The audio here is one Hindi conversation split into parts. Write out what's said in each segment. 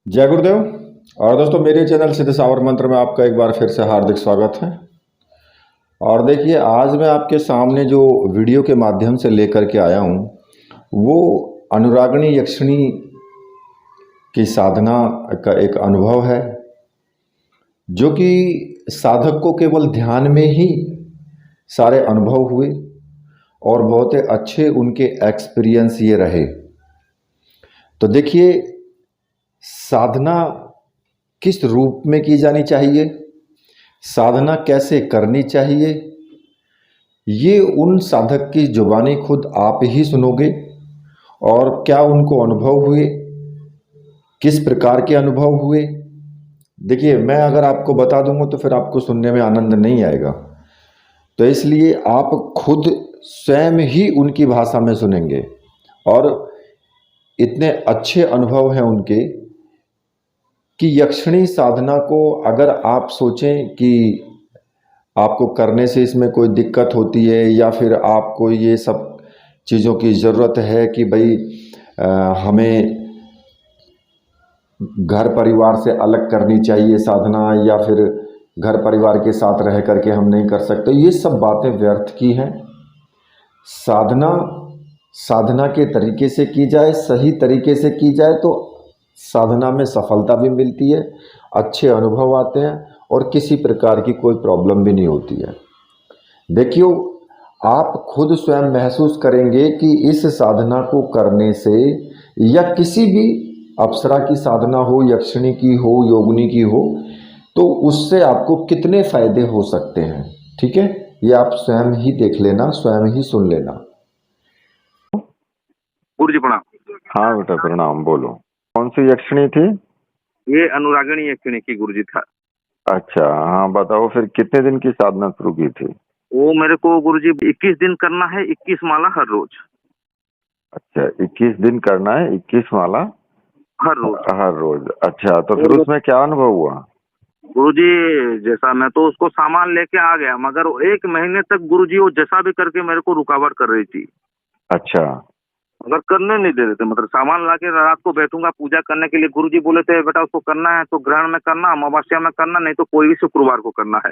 जय गुरुदेव। और दोस्तों, मेरे चैनल सिद्ध सावर मंत्र में आपका एक बार फिर से हार्दिक स्वागत है। और देखिए, आज मैं आपके सामने जो वीडियो के माध्यम से लेकर के आया हूँ वो अनुरागिणी यक्षिणी की साधना का एक अनुभव है, जो कि साधक को केवल ध्यान में ही सारे अनुभव हुए और बहुत अच्छे उनके एक्सपीरियंस ये रहे। तो देखिए, साधना किस रूप में की जानी चाहिए, साधना कैसे करनी चाहिए, ये उन साधक की जुबानी खुद आप ही सुनोगे। और क्या उनको अनुभव हुए, किस प्रकार के अनुभव हुए, देखिए मैं अगर आपको बता दूंगा तो फिर आपको सुनने में आनंद नहीं आएगा। तो इसलिए आप खुद स्वयं ही उनकी भाषा में सुनेंगे। और इतने अच्छे अनुभव हैं उनके कि यक्षिणी साधना को अगर आप सोचें कि आपको करने से इसमें कोई दिक्कत होती है या फिर आपको ये सब चीज़ों की ज़रूरत है कि भाई हमें घर परिवार से अलग करनी चाहिए साधना, या फिर घर परिवार के साथ रह करके हम नहीं कर सकते, ये सब बातें व्यर्थ की हैं। साधना साधना के तरीके से की जाए, सही तरीके से की जाए तो साधना में सफलता भी मिलती है, अच्छे अनुभव आते हैं और किसी प्रकार की कोई प्रॉब्लम भी नहीं होती है। देखियो, आप खुद स्वयं महसूस करेंगे कि इस साधना को करने से, या किसी भी अप्सरा की साधना हो, यक्षिणी की हो, योगिनी की हो, तो उससे आपको कितने फायदे हो सकते हैं। ठीक है, ये आप स्वयं ही देख लेना, स्वयं ही सुन लेना। गुरु जी प्रणाम। हाँ बेटा प्रणाम, बोलो। कौन सी यक्षिणी थी? ये अनुरागिणी यक्षिणी की गुरु जी था। अच्छा, हाँ बताओ, फिर कितने दिन की साधना शुरू की थी? वो मेरे को गुरु जी 21 दिन करना है, 21 माला हर रोज। अच्छा, 21 दिन करना है, 21 माला हर रोज। हर रोज। अच्छा, तो फिर और उसमें क्या अनुभव हुआ? गुरु जी, जैसा मैं तो उसको सामान लेके आ गया, मगर वो 1 महीने तक गुरु जी वो जैसा भी करके मेरे को रुकावट कर रही थी। अच्छा। मगर करने नहीं दे रहे थे। मतलब सामान लाके रात को बैठूंगा पूजा करने के लिए, गुरु जी बोले थे बेटा उसको करना है तो ग्रहण में करना, अमावस्या में करना, नहीं तो कोई भी शुक्रवार को करना है।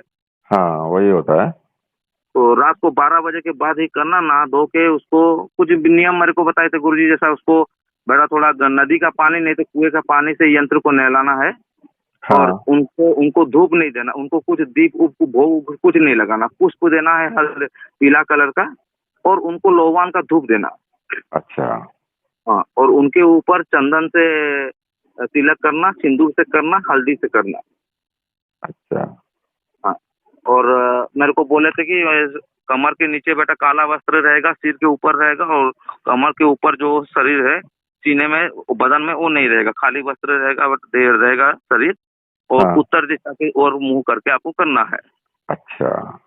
हाँ, वही होता है। तो रात को 12 बजे के बाद ही करना, नहा धो के उसको कुछ भी नियम मेरे को बताए थे गुरुजी। जैसा उसको बेटा थोड़ा नदी का पानी नहीं तो कुएं का पानी से यंत्र को नहलाना है। और हाँ। उनको उनको धूप नहीं देना, उनको कुछ दीप उप भोग कुछ नहीं लगाना, पुष्प देना है हर पीला कलर का, और उनको लोहवान का धूप देना। अच्छा। हाँ, और उनके ऊपर चंदन से तिलक करना, सिंदूर से करना, हल्दी से करना। अच्छा। हाँ, और मेरे को बोले थे कि कमर के नीचे बेटा काला वस्त्र रहेगा, सिर के ऊपर रहेगा, और कमर के ऊपर जो शरीर है, सीने में, बदन में वो नहीं रहेगा, खाली वस्त्र रहेगा, बट देर रहेगा शरीर। और हाँ। उत्तर दिशा की ओर मुंह करके आपको करना है। अच्छा।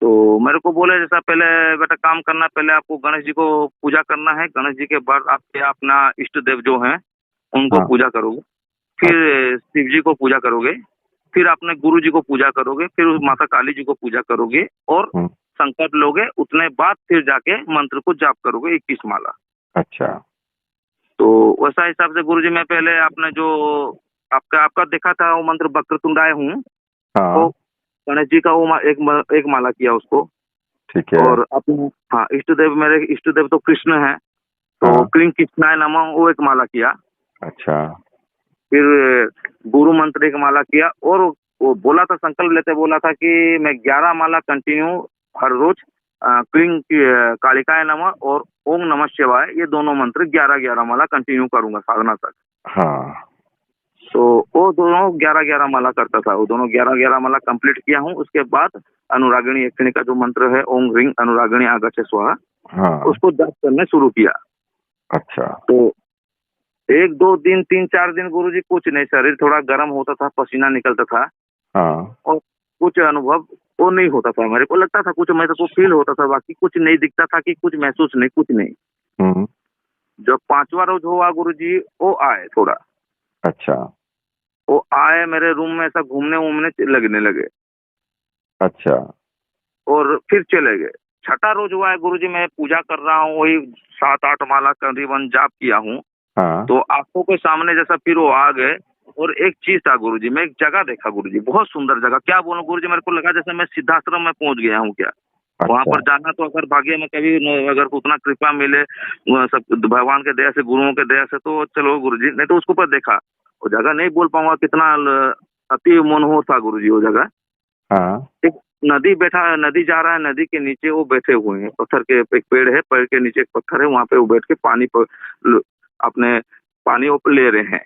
तो मेरे को बोले जैसा पहले बेटा काम करना, पहले आपको गणेश जी को पूजा करना है, गणेश जी के बाद आपके अपना इष्ट देव जो हैं उनको हाँ। पूजा करोगे, फिर शिव जी को पूजा करोगे, फिर अपने गुरु जी को पूजा करोगे, फिर उस माता काली जी को पूजा करोगे, और हम्म, संकल्प लोगे, उतने बाद फिर जाके मंत्र को जाप करोगे 21 माला। अच्छा। तो वैसा हिसाब से गुरु जी मैं पहले आपने जो आपका आपका देखा था वो मंत्र वक्रतुंडाय हूँ, तो हाँ। गणेश जी का वो एक माला किया उसको। ठीक है। और अपने, हाँ, इष्ट देव, मेरे इष्ट देव तो कृष्ण है, तो हाँ। क्लीं कृष्णाय नमः वो एक माला किया। अच्छा। फिर गुरु मंत्र एक माला किया, और वो बोला था, संकल्प लेते बोला था कि मैं 11 माला कंटिन्यू हर रोज क्लीं कालिकाय नमः और ओम नमः शिवाय, ये दोनों मंत्र 11-11 माला कंटिन्यू करूंगा साधना तक। हाँ। तो वो दोनों 11-11 माला करता था, वो दोनों 11-11 माला कंप्लीट किया हूँ। उसके बाद अनुरागिणी यक्षिणी का जो मंत्र है ओम ह्रीं अनुरागिणी आगच्छ स्वाहा, हाँ। उसको जाप करने शुरू किया। अच्छा। तो 1-2 दिन, 3-4 दिन गुरुजी कुछ नहीं, शरीर थोड़ा गर्म होता था, पसीना निकलता था, हाँ। और कुछ अनुभव वो नहीं होता था। मेरे को लगता था कुछ, मेरे को फील होता था, बाकी कुछ नहीं दिखता था कि कुछ महसूस नहीं, कुछ नहीं। हम्म। जब 5वां रोज हुआ गुरुजी, वो आए थोड़ा, अच्छा। वो आए मेरे रूम में, ऐसा घूमने वूमने लगने लगे, अच्छा। और फिर चले गए। छठा रोज हुआ है गुरुजी, मैं पूजा कर रहा हूँ, वही 7-8 माला करीबन जाप किया हूँ। हाँ। तो आंखों के सामने जैसा फिर वो आ गए। और एक चीज था गुरुजी, मैं एक जगह देखा गुरुजी, बहुत सुंदर जगह, क्या बोलूं गुरुजी, मेरे को लगा जैसे मैं सिद्धाश्रम में पहुंच गया हूँ क्या। वहां अच्छा। पर जाना तो अगर भाग्य में कभी अगर उतना कृपा मिले सब भगवान के दया से, गुरुओं के दया से, तो चलो गुरुजी, नहीं तो उसके ऊपर देखा वो जगह नहीं बोल पाऊंगा कितना अति मनोहर था गुरुजी वो जगह। हाँ। एक नदी बैठा, नदी जा रहा है, नदी के नीचे वो बैठे हुए हैं, पत्थर के एक पेड़ है, पेड़ के नीचे एक पत्थर है, वहां पे वो बैठ के पानी पर अपने पानी वो ले रहे हैं।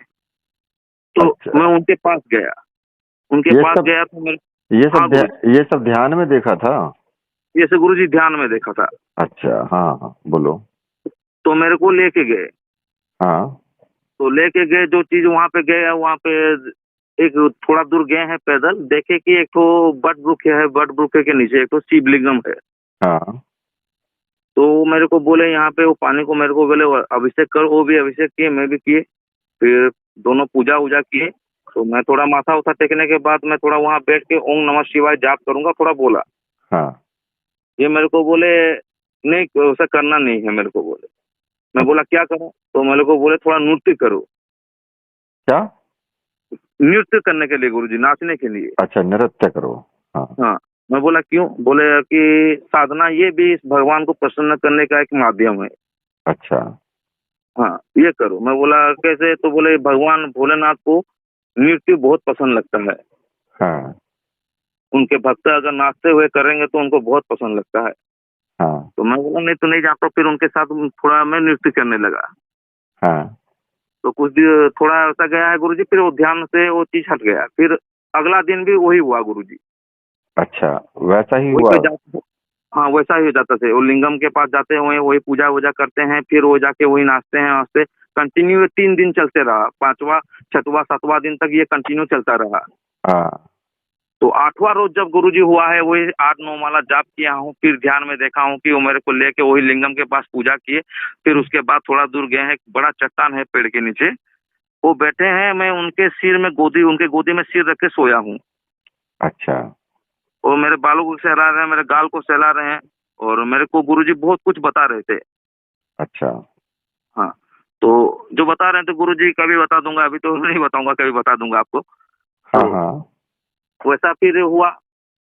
तो अच्छा। मैं उनके पास गया, उनके ये पास सब गया तो मेरे। ये हाँ सब गुरुजी, ये सब ध्यान में देखा था? जैसे गुरुजी ध्यान में देखा था। अच्छा। हाँ हाँ, बोलो। तो मेरे को लेके गए, हाँ। तो लेके गए जो चीज वहां पे गए, वहां पे एक थोड़ा दूर गए हैं पैदल, देखे कि एक तो बट वृक्ष है, बट वृक्ष के नीचे एक तो शिवलिंगम है। हाँ। तो मेरे को बोले यहाँ पे वो पानी को मेरे को बोले अभिषेक करो, वो भी अभिषेक किए, मैं भी किए। फिर दोनों पूजा वूजा किए। तो मैं थोड़ा माथा उठा टेकने के बाद मैं थोड़ा वहां बैठ के ओम नमः शिवाय जाप करूंगा, थोड़ा बोला। हाँ। ये मेरे को बोले नहीं, वैसा करना नहीं है मेरे को बोले। मैं बोला क्या करूं, तो मेरे को बोले थोड़ा नृत्य करो। क्या? नृत्य करने के लिए गुरुजी, नाचने के लिए। अच्छा, नृत्य करो। हाँ। हाँ। मैं बोला क्यों, बोले कि साधना ये भी इस भगवान को प्रसन्न करने का एक माध्यम है। अच्छा। हाँ, ये करो। मैं बोला कैसे, तो बोले भगवान भोलेनाथ को नृत्य बहुत पसंद लगता है, हाँ। उनके भक्त अगर नाचते हुए करेंगे तो उनको बहुत पसंद लगता है। हाँ। तो मैं बोला नहीं तो नहीं जाता, फिर उनके साथ थोड़ा मैं नृत्य करने लगा। हाँ। तो कुछ दिन थोड़ा ऐसा गया है गुरुजी, फिर वो ध्यान से वो चीज हट गया। फिर अगला दिन भी वही हुआ गुरुजी, अच्छा, वैसा ही वही हुआ। पे जाते। हाँ, वैसा ही हो जाता थे, वो लिंगम के पास जाते हुए वही पूजा वूजा करते हैं, फिर वो जाके वही नाचते हैं, नाचते कंटिन्यू 3 दिन चलते रहा, 5वां 6वां 7वां दिन तक ये कंटिन्यू चलता रहा। हाँ। तो 8वां रोज जब गुरुजी हुआ है, वही 8-9 माला जाप किया हूँ, फिर ध्यान में देखा हूँ कि वो मेरे को लेके वही लिंगम के पास पूजा किए। फिर उसके बाद थोड़ा दूर गए हैं, बड़ा चट्टान है पेड़ के नीचे, वो बैठे हैं, मैं उनके सिर में गोदी, उनके गोदी में सिर रख के सोया हूँ। अच्छा। वो मेरे बालों को सहला रहे हैं, मेरे गाल को सहला रहे हैं, और मेरे को गुरुजी बहुत कुछ बता रहे थे। अच्छा। हाँ, तो जो बता रहे थे गुरुजी कभी बता दूंगा, अभी तो नहीं बताऊंगा, कभी बता दूंगा आपको। हाँ। तो हाँ। वैसा फिर हुआ।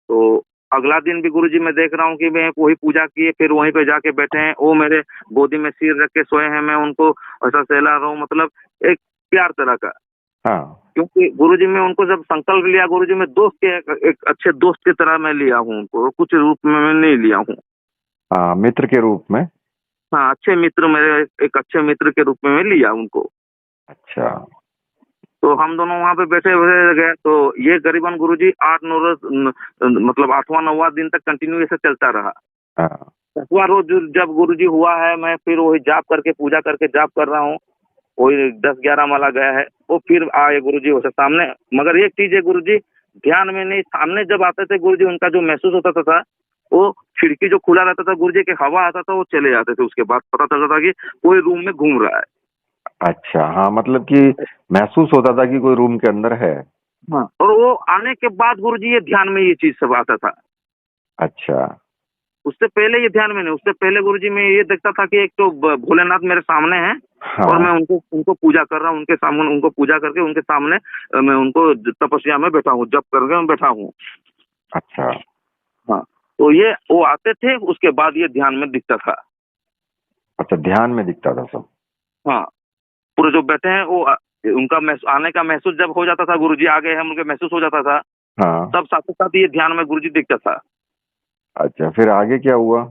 तो अगला दिन भी गुरुजी मैं देख रहा हूँ कि मैं वही पूजा किए, फिर वहीं पे जाके बैठे हैं, वो मेरे गोदी में सिर रख के सोए हैं, मैं उनको ऐसा सहला रहा हूँ, मतलब एक प्यार तरह का। हाँ। क्योंकि गुरुजी में उनको जब संकल्प लिया, गुरुजी में दोस्त के एक अच्छे दोस्त की तरह मैं लिया हूँ उनको, कुछ रूप में मैं नहीं लिया हूँ। हाँ, मित्र के रूप में। हाँ, अच्छे मित्र, मेरे एक अच्छे मित्र के रूप में मैं लिया उनको। अच्छा। तो हम दोनों वहां पे बैठे हुए गए, तो ये करीबन गुरुजी 8-9 रोज मतलब 8वां 9वां दिन तक कंटिन्यू ऐसे चलता रहा। हाँ। 10वां रोज जब गुरुजी हुआ है, मैं फिर वही जाप करके पूजा करके जाप कर रहा हूँ, वही 10-11 माला गया है, वो फिर आए गुरुजी वैसे सामने। मगर एक चीज है गुरुजी, ध्यान में नहीं, सामने जब आते थे गुरुजी, उनका जो महसूस होता था वो खिड़की जो खुला रहता था गुरुजी के, हवा आता था, वो चले जाते थे, उसके बाद पता चलता था कि कोई रूम में घूम रहा है। अच्छा, हाँ, मतलब कि महसूस होता था कि कोई रूम के अंदर है। हाँ, और वो आने के बाद गुरुजी ये ध्यान में ये चीज सब आता था। अच्छा। उससे पहले ये ध्यान में नहीं, उससे पहले गुरुजी में ये देखता था कि एक तो भोलेनाथ मेरे सामने हैं, और मैं हाँ। उनको उनको पूजा कर रहा हूँ, उनके सामने उनको पूजा करके उनके सामने मैं उनको तपस्या में बैठा हूँ, जप करके मैं बैठा हूँ। अच्छा। हाँ, तो ये वो आते थे, उसके बाद ये ध्यान में दिखता था। अच्छा, ध्यान में दिखता था सब। हाँ, पूरे जो बैठे हैं वो उनका आने का महसूस जब हो जाता था, गुरुजी आ गए हैं उनके महसूस हो जाता था, हाँ। तब साथ ही साथ ये ध्यान में गुरुजी दिखता था। अच्छा, फिर आगे क्या हुआ?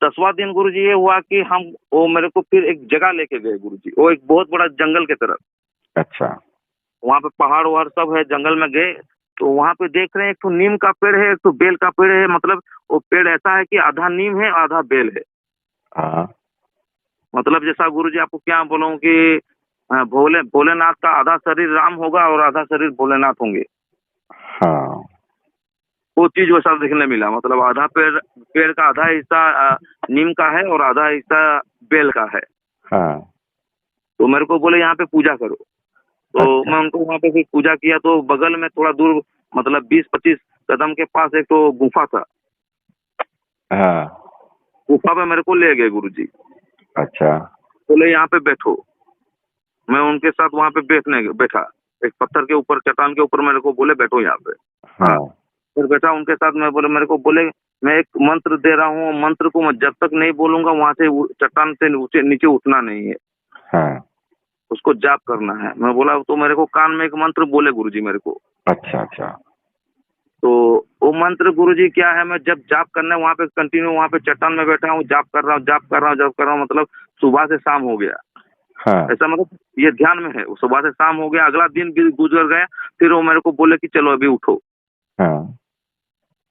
10वां दिन गुरुजी ये हुआ कि हम वो मेरे को फिर एक जगह लेके गए गुरुजी, वो एक बहुत बड़ा जंगल की तरफ। अच्छा। वहाँ पे पहाड़ वहाड़ सब है, जंगल में गए। तो वहाँ पे देख रहे हैं एक तो नीम का पेड़ है, एक तो बेल का पेड़ है, मतलब वो पेड़ ऐसा है कि आधा नीम है आधा बेल है। हाँ। मतलब जैसा गुरुजी आपको क्या बोलूं कि भोलेनाथ का आधा शरीर राम होगा और आधा शरीर भोलेनाथ होंगे, हाँ। वो चीज वैसा देखने मिला। मतलब आधा पेड़, पेड़ का आधा हिस्सा नीम का है और आधा हिस्सा बेल का है। हाँ। तो मेरे को बोले यहाँ पे पूजा करो। तो अच्छा। मैं उनको वहाँ पे फिर पूजा किया। तो बगल में थोड़ा दूर, मतलब 20-25 कदम के पास एक तो गुफा था, हाँ। गुफा पे मेरे को ले गए गुरुजी, अच्छा। बोले यहाँ पे बैठो। मैं उनके साथ वहाँ पे बैठा, एक पत्थर के ऊपर, चट्टान के ऊपर मेरे को बोले बैठो यहाँ पे। हाँ। फिर बैठा उनके साथ, मैं बोले, मेरे को बोले मैं एक मंत्र दे रहा हूँ, मंत्र को मैं जब तक नहीं बोलूंगा वहां से चट्टान से नीचे उठना नहीं है, हाँ। उसको जाप करना है। मैं बोला तो मेरे को कान में एक मंत्र बोले गुरुजी मेरे को। अच्छा अच्छा। तो वो मंत्र गुरुजी क्या है, मैं जब जाप करना है वहाँ पे कंटिन्यू, वहाँ पे चट्टान में बैठा हूँ, जाप कर रहा हूँ, जाप कर रहा हूँ, जाप कर रहा हूँ, मतलब सुबह से शाम हो गया। हाँ। ऐसा मतलब ये ध्यान में है, सुबह से शाम हो गया, अगला दिन भी गुजर गया। फिर वो मेरे को बोले कि चलो अभी उठो। हाँ।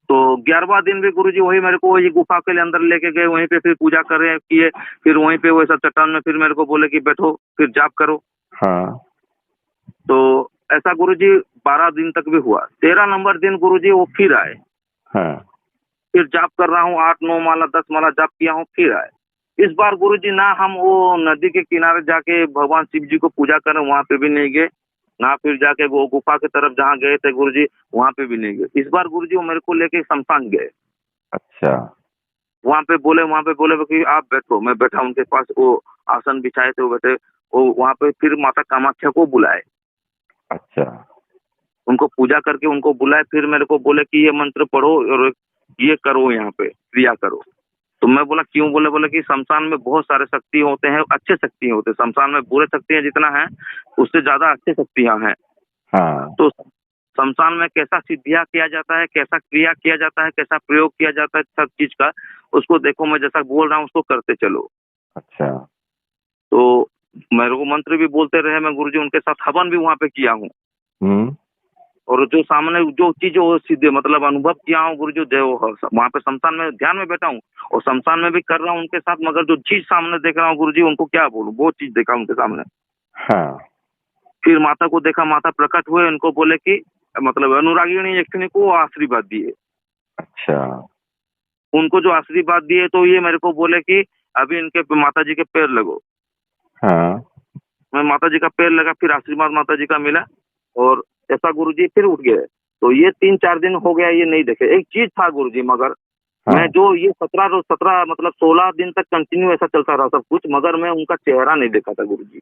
तो 11वां दिन भी गुरुजी वही मेरे को वही गुफा के अंदर लेके गए, वहीं पे फिर पूजा कर रहे किए, फिर वहीं पे वैसा चट्टान में फिर मेरे को बोले कि बैठो, फिर जाप करो। हाँ। तो ऐसा गुरुजी 12 दिन तक भी हुआ। 13 नंबर दिन गुरुजी वो फिर आए, हाँ। फिर जाप कर रहा हूँ, 8-9 माला 10 माला जाप किया हूँ, फिर आए। इस बार गुरुजी ना हम वो नदी के किनारे जाके भगवान शिव जी को पूजा करें, वहां पे भी नहीं गए, ना फिर जाके वो गुफा की तरफ जहाँ गए थे गुरुजी वहां पे भी नहीं गए। इस बार गुरुजी वो मेरे को लेके शमशान गए। अच्छा। वहां पे बोले कि आप बैठो। मैं बैठा उनके पास, वो आसन बिछाए थे, वो बैठे। वो वहां पे फिर माता कामाख्या को बुलाए, अच्छा। उनको पूजा करके उनको बुलाए, फिर मेरे को बोले कि ये मंत्र पढ़ो और ये करो, यहाँ पे क्रिया करो। तो मैं बोला क्यों? बोले कि शमशान में बहुत सारे शक्ति होते हैं, अच्छे शक्ति होते हैं, शमशान में बुरे शक्तियां जितना है उससे ज्यादा अच्छी शक्तियां हैं। हाँ। तो शमशान में कैसा सिद्धियां किया जाता है, कैसा क्रिया किया जाता है, कैसा प्रयोग किया जाता है, सब चीज का उसको देखो, मैं जैसा बोल रहा हूँ उसको करते चलो। अच्छा। तो मेरे को मंत्र भी बोलते रहे, मैं गुरुजी उनके साथ हवन भी वहां पे किया हूँ, और जो सामने जो चीज वो सीधे मतलब अनुभव किया हूँ गुरुजी, देव वहां पे शमशान में ध्यान में बैठा हूँ और शमशान में भी कर रहा हूँ उनके साथ, मगर जो चीज सामने देख रहा हूँ गुरुजी, उनको क्या बोलूं, वो चीज देखा उनके सामने। हाँ। फिर माता को देखा, माता प्रकट हुए, उनको बोले कि मतलब अनुरागिणी यक्षिणी को आशीर्वाद दिए। अच्छा। उनको जो आशीर्वाद दिए तो ये मेरे को बोले कि अभी इनके माता जी के पैर लगो। हाँ। मैं माता जी का पैर लगा, फिर आशीर्वाद माता जी का मिला, और ऐसा गुरुजी फिर उठ गए। तो ये 3-4 दिन हो गया ये नहीं देखे। एक चीज था गुरुजी, मगर हाँ। मैं जो ये 17 मतलब 16 दिन तक कंटिन्यू ऐसा चलता रहा सब कुछ, मगर मैं उनका चेहरा नहीं देखा था गुरुजी।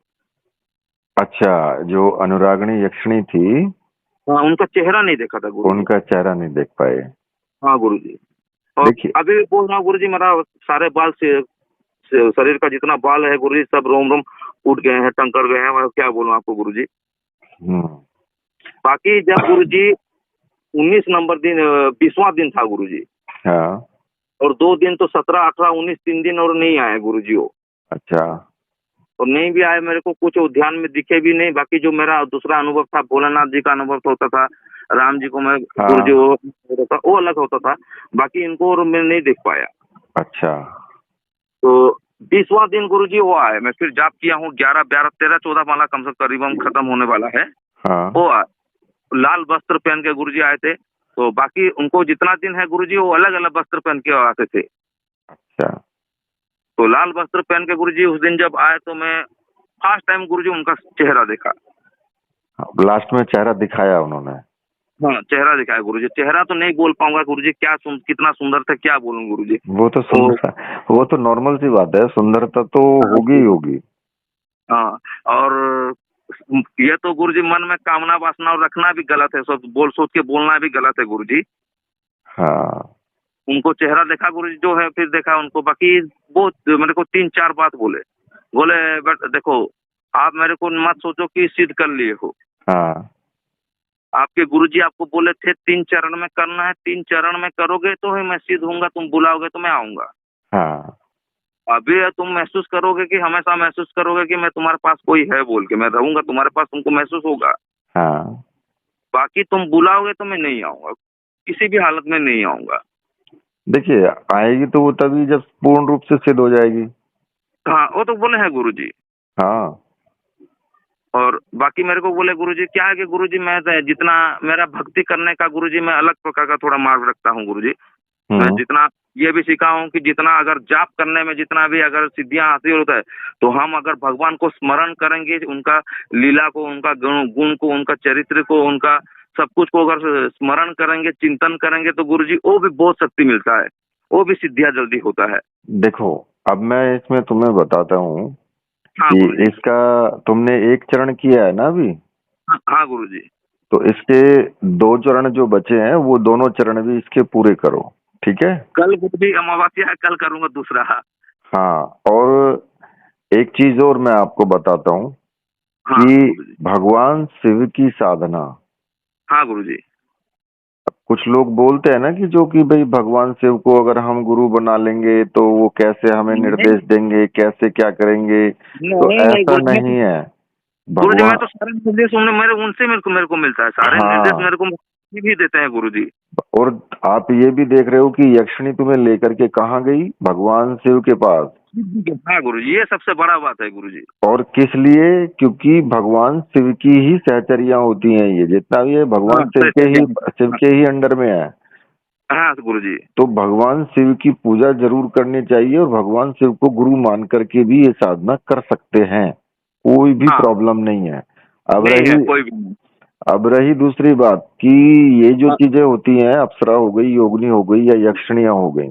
अच्छा, जो अनुरागिणी यक्षिणी थी, हाँ, उनका चेहरा नहीं देखा था गुरुजी। उनका चेहरा नहीं देख पाए। हाँ गुरुजी। और देखिए, अभी भी बोल रहा हूँ गुरुजी, मेरा सारे बाल से शरीर का जितना बाल है गुरुजी सब रोम रोम उठ गए हैं, टंकर गए हैं, मैं क्या बोलूं आपको गुरुजी। बाकी जब गुरुजी 19 नंबर दिन 20वां दिन था गुरुजी, हाँ। और 2 दिन तो 17, 18, 19 3 दिन और नहीं आए गुरुजी वो। अच्छा। और नहीं भी आए, मेरे को कुछ ध्यान में दिखे भी नहीं। बाकी जो मेरा दूसरा अनुभव था, भोलेनाथ जी का अनुभव होता था, राम जी को मैं गुरुजी वो होता था, वो अलग होता था। बाकी इनको और मैं नहीं देख पाया। अच्छा। तो 20वां दिन गुरुजी वो आए, मैं फिर जाप किया हूँ, 11, 12, 13, 14 माला कम से करीबन खत्म होने वाला है। हाँ। वो आए, लाल वस्त्र पहन के गुरुजी आए थे। तो बाकी उनको जितना दिन है गुरुजी वो अलग अलग वस्त्र पहन के आते थे। अच्छा। तो लाल वस्त्र पहन के गुरुजी उस दिन जब आए तो मैं फर्स्ट टाइम गुरुजी उनका चेहरा देखा। लास्ट में चेहरा दिखाया उन्होंने? हाँ, चेहरा दिखाया गुरुजी। चेहरा तो नहीं बोल पाऊंगा गुरुजी, क्या कितना सुंदर था, क्या बोलूं गुरुजी। वो तो सुंदर, वो तो नॉर्मल सी बात है, सुंदरता तो होगी ही होगी। हाँ, और ये तो गुरुजी मन में कामना वासना रखना भी गलत है, सोच के बोलना भी गलत है गुरुजी। हाँ। उनको चेहरा देखा गुरुजी जो है, फिर देखा उनको। बाकी वो मेरे को 3-4 बात बोले बट देखो, आप मेरे को मत सोचो कि सिद्ध कर लिए हो। हाँ। आपके गुरुजी आपको बोले थे 3 चरण में करना है, 3 चरण में करोगे तो ही मैं सिद्ध होऊंगा, तुम बुलाओगे तो मैं आऊंगा। हाँ। अभी तुम महसूस करोगे कि हमेशा महसूस करोगे कि मैं तुम्हारे पास कोई है बोल के, मैं रहूंगा तुम्हारे पास, तुमको महसूस होगा। हाँ। बाकी तुम बुलाओगे तो मैं नहीं आऊंगा, किसी भी हालत में नहीं आऊंगा। देखिए, आएगी तो वो तभी जब पूर्ण रूप से सिद्ध हो जाएगी। हाँ, वो तो बोले हैं गुरुजी। हाँ। और बाकी मेरे को बोले गुरुजी क्या है कि गुरुजी मैं जितना मेरा भक्ति करने का गुरुजी, मैं अलग प्रकार का थोड़ा मार्ग रखता हूँ गुरुजी। मैं जितना ये भी सीखा हूँ कि जितना अगर जाप करने में जितना भी अगर सिद्धियां हासिल होता है, तो हम अगर भगवान को स्मरण करेंगे, उनका लीला को, उनका गुण को, उनका चरित्र को, उनका सब कुछ को अगर स्मरण करेंगे, चिंतन करेंगे, तो गुरुजी वो भी बहुत शक्ति मिलता है, वो भी सिद्धियां जल्दी होता है। देखो, अब मैं इसमें तुम्हें बताता हूँ हाँ कि गुरुजी। इसका तुमने एक चरण किया है ना अभी, हाँ गुरुजी। तो इसके 2 चरण जो बचे हैं वो दोनों चरण भी इसके पूरे करो, ठीक है। कल गुरुजी अमावस्या है, कल करूंगा दूसरा। हाँ, और एक चीज और मैं आपको बताता हूँ हाँ कि गुरुजी। भगवान शिव की साधना, हाँ गुरुजी। कुछ लोग बोलते हैं ना कि जो कि भाई भगवान शिव को अगर हम गुरु बना लेंगे तो वो कैसे हमें नहीं निर्देश देंगे, कैसे क्या करेंगे, तो नहीं नहीं ऐसा गुरुजी, नहीं है। गुरुजी मैं भगवान, तो सारे निर्देश उन्हें मेरे को मिलता है, सारे निर्देश हाँ, मेरे को भी देते हैं गुरुजी। और आप ये भी देख रहे हो कि यक्षिणी तुम्हें लेकर के कहाँ गई, भगवान शिव के पास। हाँ गुरुजी, ये सबसे बड़ा बात है गुरुजी। और किस लिए? क्योंकि भगवान शिव की ही सहचरियां होती हैं, ये जितना भी है भगवान हाँ सही सही है। शिव के ही अंडर में है। हाँ गुरुजी। तो भगवान शिव की पूजा जरूर करनी चाहिए और भगवान शिव को गुरु मान करके भी ये साधना कर सकते हैं, कोई भी हाँ प्रॉब्लम नहीं है। अब नहीं है रही कोई भी नहीं। अब रही दूसरी बात कि ये जो हाँ चीजें होती हैं, अप्सरा हो गई, योगिनी हो गई या यक्षिणियां हो गई,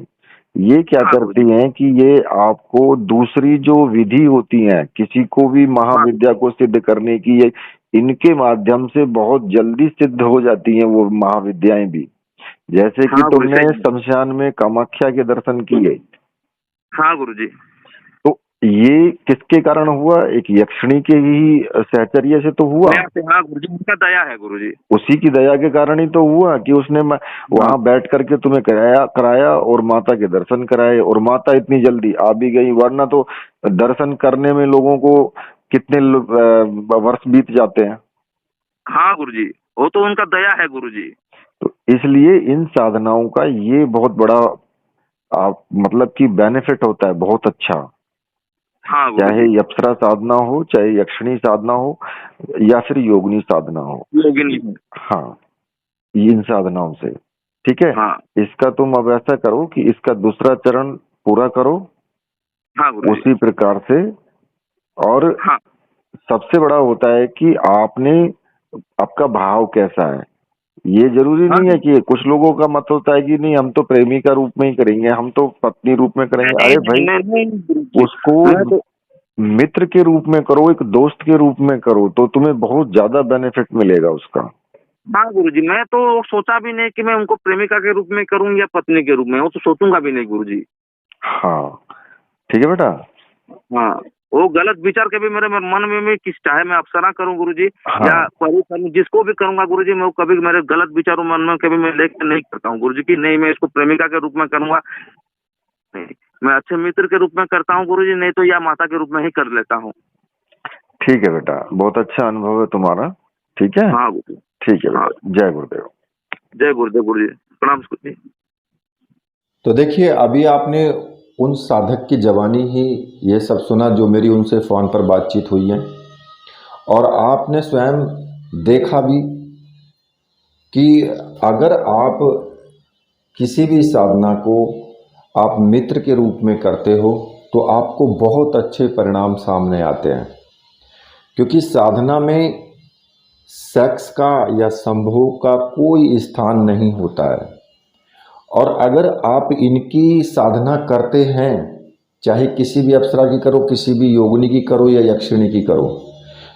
ये क्या हाँ गुरुजी। करती हैं कि ये आपको दूसरी जो विधि होती है किसी को भी हाँ महाविद्या को सिद्ध करने की, ये इनके माध्यम से बहुत जल्दी सिद्ध हो जाती हैं वो महाविद्याएं भी। जैसे कि हाँ गुरुजी तुमने सही है। शमशान में कामाख्या के दर्शन किए, हाँ गुरुजी। तो ये किसके कारण हुआ? एक यक्षिणी के ही सहचर्य से तो हुआ। दया से, हाँ गुरुजी, उनका दया है गुरुजी। उसी की दया के कारण ही तो हुआ कि उसने हाँ वहां बैठ करके तुम्हें कराया कराया और माता के दर्शन कराए, और माता इतनी जल्दी आ भी गई, वरना तो दर्शन करने में लोगों को कितने वर्ष बीत जाते हैं। हाँ गुरुजी, वो तो उनका दया है गुरुजी। तो इसलिए इन साधनाओं का ये बहुत बड़ा मतलब कि बेनिफिट होता है, बहुत अच्छा। हाँ चाहे गुरुजी। अप्सरा साधना हो, चाहे यक्षिणी साधना हो, या फिर योगिनी साधना हो। योगिनी है। हाँ, इन साधनाओं से, ठीक है। हाँ इसका तुम अब ऐसा करो कि इसका दूसरा चरण पूरा करो हाँ गुरुजी। उसी प्रकार से। और हाँ सबसे बड़ा होता है कि आपका भाव कैसा है। ये जरूरी हाँ। नहीं है कि कुछ लोगों का मत होता है कि नहीं हम तो प्रेमी का रूप में ही करेंगे, हम तो पत्नी रूप में करेंगे। नहीं अरे नहीं भाई, नहीं नहीं गुरुजी, उसको मैं तो। मित्र के रूप में करो, एक दोस्त के रूप में करो, तो तुम्हें बहुत ज्यादा बेनिफिट मिलेगा उसका। हाँ गुरुजी, मैं तो सोचा भी नहीं कि मैं उनको प्रेमिका के रूप में करूँ या पत्नी के रूप में, वो तो सोचूंगा भी नहीं गुरुजी। हाँ, ठीक है बेटा। हाँ, वो गलत विचार कभी मेरे मन में भी, किस चाहे मैं अप्सरा करूं गुरुजी या हाँ, परी करूं, जिसको भी करूंगा गुरुजी, मैं वो कभी मेरे गलत विचारों मन में कभी मैं लेकर नहीं करता हूँ गुरुजी की नहीं मैं इसको प्रेमिका के रूप में करूंगा। नहीं, मैं अच्छे मित्र के रूप में करता हूँ गुरुजी, नहीं तो या माता के रूप में ही कर लेता हूँ। ठीक है बेटा, बहुत अच्छा अनुभव है तुम्हारा, ठीक है। हाँ गुरुजी। ठीक है हाँ, बेटा, जय गुरुदेव। जय गुरुदेव गुरुजी, प्रणाम गुरुजी। तो देखिए, अभी आपने उन साधक की जवानी ही ये सब सुना जो मेरी उनसे फ़ोन पर बातचीत हुई है, और आपने स्वयं देखा भी कि अगर आप किसी भी साधना को आप मित्र के रूप में करते हो तो आपको बहुत अच्छे परिणाम सामने आते हैं, क्योंकि साधना में सेक्स का या संभोग का कोई स्थान नहीं होता है। और अगर आप इनकी साधना करते हैं, चाहे किसी भी अप्सरा की करो, किसी भी योगिनी की करो या यक्षिणी की करो,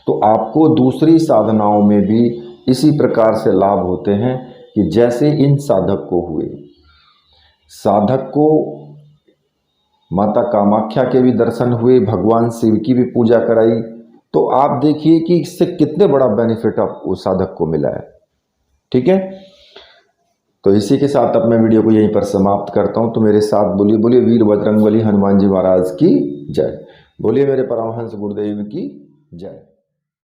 तो आपको दूसरी साधनाओं में भी इसी प्रकार से लाभ होते हैं कि जैसे इन साधक को हुए। साधक को माता कामाख्या के भी दर्शन हुए, भगवान शिव की भी पूजा कराई, तो आप देखिए कि इससे कितने बड़ा बेनिफिट आप उस साधक को मिला है, ठीक है। तो इसी के साथ अब मैं वीडियो को यहीं पर समाप्त करता हूं। तो मेरे साथ बोलिए, बोलिए वीर बजरंगबली हनुमान जी महाराज की जय, बोलिए मेरे परमहंस गुरुदेव की जय।